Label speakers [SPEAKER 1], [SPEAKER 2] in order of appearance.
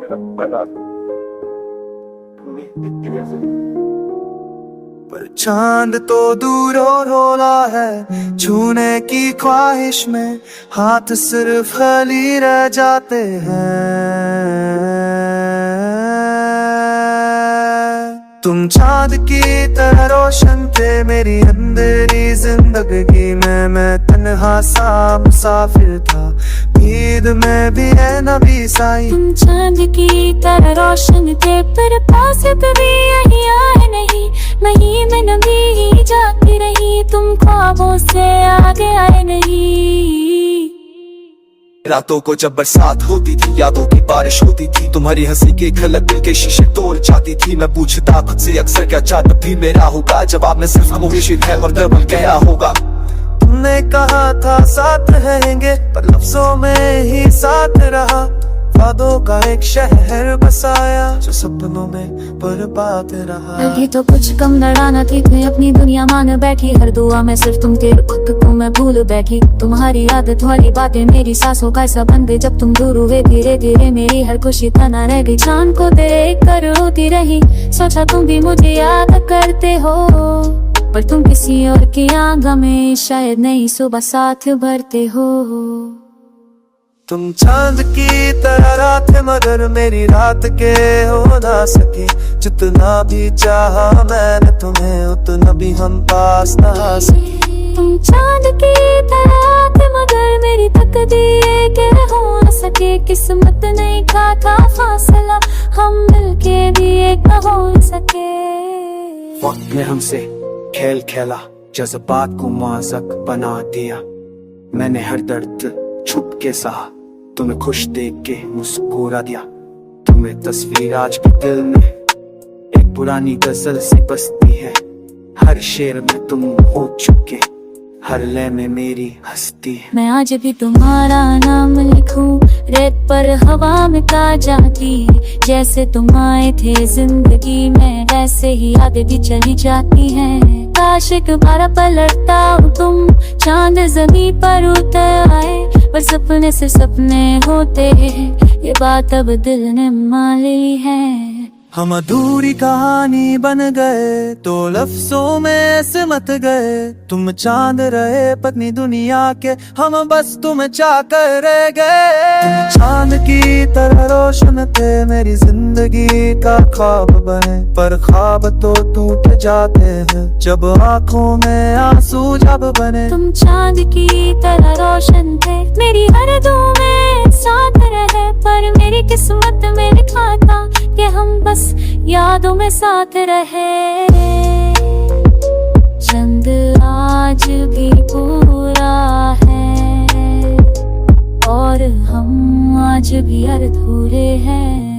[SPEAKER 1] मेरा बना।
[SPEAKER 2] पर चांद तो दूर और रोला है, छूने की ख्वाहिश में हाथ सिर्फ खाली रह जाते हैं। तुम चांद की तरह रोशन थे मेरी अंधेरी जिंदगी में, मैं तन्हा सा मुसाफिर था, नींद में भी है नबी साई।
[SPEAKER 3] तुम चांद की तरह रोशन थे पर पास कभी यही आए नहीं, नहीं मैं नबी ही जाती रही, तुम ख्वाबों से आगे आए नहीं।
[SPEAKER 2] रातों को जब बरसात होती थी, यादों की बारिश होती थी, तुम्हारी हंसी की खलक दिल के शीशे तोड़ जाती थी। मैं पूछता खुद से अक्सर क्या चाहत भी मेरा होगा, जवाब में सिर्फ खामोशी है और दर्द गया होगा। तुमने कहा था साथ रहेंगे, पर लफ्जों में ही साथ रहा, वादों का एक शहर बसाया जो सपनों में बर्बाद रहा।
[SPEAKER 3] अभी तो कुछ कम लड़ाना थी, मैं अपनी दुनिया मान बैठी, हर दुआ में सिर्फ तुम थे, खुद को मैं भूल बैठी। तुम्हारी आदत वाली बातें मेरी सांसों का ऐसा बन गई, जब तुम दूर हुए धीरे धीरे मेरी हर खुशी तना रह गई। चांद को देख कर रोती रही, सोचा तुम भी मुझे याद करते हो, पर तुम किसी और की आंखों में शायद नई सुबह साथ भरते हो।
[SPEAKER 2] तुम चांद की तरह रात है मगर मेरी रात के हो ना सके, जितना भी चाहा मैंने तुम्हें उतना भी हम पास ना आ सके।
[SPEAKER 3] तुम चांद की तरह रात मगर मेरी तकदीर के हो न सके, किस्मत नहीं का था फासला, हम मिलके भी एक न हो सके।
[SPEAKER 2] वक्त ने हमसे खेल खेला, जज्बात को माज़क बना दिया, मैंने हर दर्द छुप के सहा, तुम्हें खुश देख के मुस्कुरा दिया। तुम्हें तस्वीर आज भी दिल में एक पुरानी गजल सी बसती है, हर शेर में तुम हो चुके, हर लय में मेरी हस्ती है।
[SPEAKER 3] मैं आज भी तुम्हारा नाम लिखूं रेत पर हवा में का जाती, जैसे तुम आए थे जिंदगी में वैसे ही यादें भी चली जाती हैं। काश एक बार पलटता हूँ तुम चांद ज़मीन पर उतर आए, पर सपने से सपने होते हैं, ये बात अब दिल ने मान ली है।
[SPEAKER 2] हम अधूरी कहानी बन गए तो लफ्जों में सिमट गए, तुम चांद रहे पत्नी दुनिया के, हम बस तुम चाहकर रह गए। तुम चांद की तरह रोशन थे मेरी जिंदगी का ख्वाब बने, पर ख्वाब तो टूट जाते हैं जब आंखों में आंसू जब बने।
[SPEAKER 3] तुम चांद की तरह रोशन थे मेरी हर दुआ में साथ रहे, पर मेरी किस्मत में लिखा था कि हम बस यादों में साथ रहे। चंद आज भी पूरा है और हम आज भी अधूरे हैं।